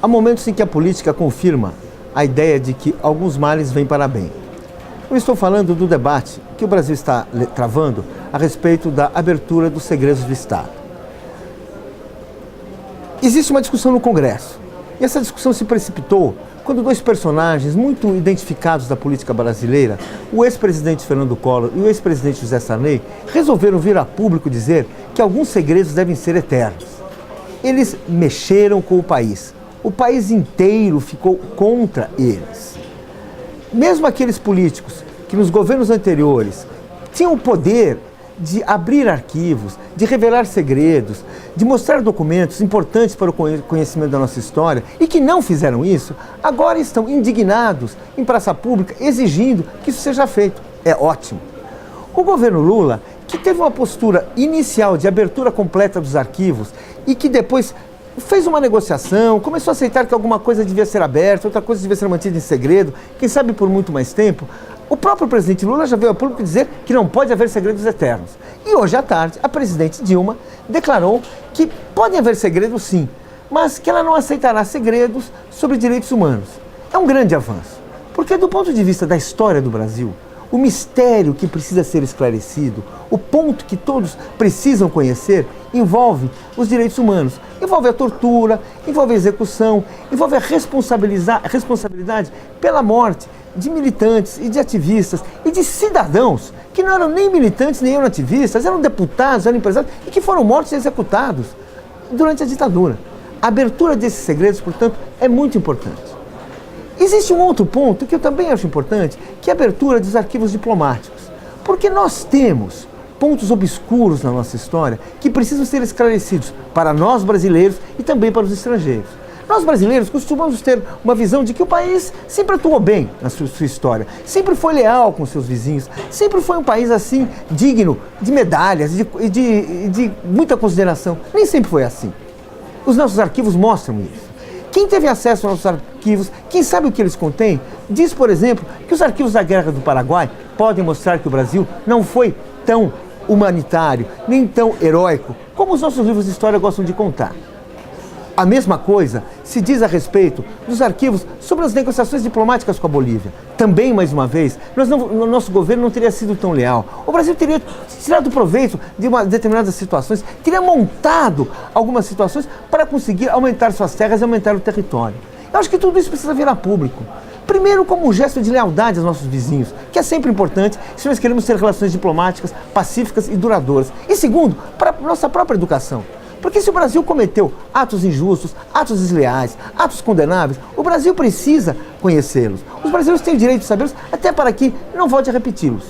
Há momentos em que a política confirma a ideia de que alguns males vêm para bem. Eu estou falando do debate que o Brasil está travando a respeito da abertura dos segredos do Estado. Existe uma discussão no Congresso, e essa discussão se precipitou quando dois personagens muito identificados da política brasileira, o ex-presidente Fernando Collor e o ex-presidente José Sarney, resolveram vir a público dizer que alguns segredos devem ser eternos. Eles mexeram com o país inteiro ficou contra eles. Mesmo aqueles políticos que nos governos anteriores tinham o poder de abrir arquivos, de revelar segredos, de mostrar documentos importantes para o conhecimento da nossa história e que não fizeram isso, agora estão indignados em praça pública, exigindo que isso seja feito. É ótimo. O governo Lula, que teve uma postura inicial de abertura completa dos arquivos e que depois fez uma negociação, começou a aceitar que alguma coisa devia ser aberta, outra coisa devia ser mantida em segredo, quem sabe por muito mais tempo. O próprio presidente Lula já veio a público dizer que não pode haver segredos eternos. E hoje à tarde, a presidente Dilma declarou que podem haver segredos sim, mas que ela não aceitará segredos sobre direitos humanos. É um grande avanço, porque do ponto de vista da história do Brasil, o mistério que precisa ser esclarecido, o ponto que todos precisam conhecer, envolve os direitos humanos. Envolve a tortura, envolve a execução, envolve a responsabilidade pela morte de militantes e de ativistas e de cidadãos que não eram nem militantes nem eram ativistas, eram deputados, eram empresários e que foram mortos e executados durante a ditadura. A abertura desses segredos, portanto, é muito importante. Existe um outro ponto que eu também acho importante, que é a abertura dos arquivos diplomáticos. Porque nós temos pontos obscuros na nossa história que precisam ser esclarecidos para nós brasileiros e também para os estrangeiros. Nós brasileiros costumamos ter uma visão de que o país sempre atuou bem na sua história, sempre foi leal com seus vizinhos, sempre foi um país assim digno de medalhas e de muita consideração. Nem sempre foi assim. Os nossos arquivos mostram isso. Quem teve acesso aos nossos arquivos, quem sabe o que eles contêm, diz, por exemplo, que os arquivos da Guerra do Paraguai podem mostrar que o Brasil não foi tão humanitário, nem tão heróico, como os nossos livros de história gostam de contar. A mesma coisa se diz a respeito dos arquivos sobre as negociações diplomáticas com a Bolívia. Também, mais uma vez, o nosso governo não teria sido tão leal. O Brasil teria tirado proveito de determinadas situações, teria montado algumas situações para conseguir aumentar suas terras e aumentar o território. Eu acho que tudo isso precisa vir a público. Primeiro, como um gesto de lealdade aos nossos vizinhos, que é sempre importante se nós queremos ter relações diplomáticas pacíficas e duradouras. E segundo, para a nossa própria educação. Porque se o Brasil cometeu atos injustos, atos desleais, atos condenáveis, o Brasil precisa conhecê-los. Os brasileiros têm o direito de sabê-los, até para que não volte a repeti-los.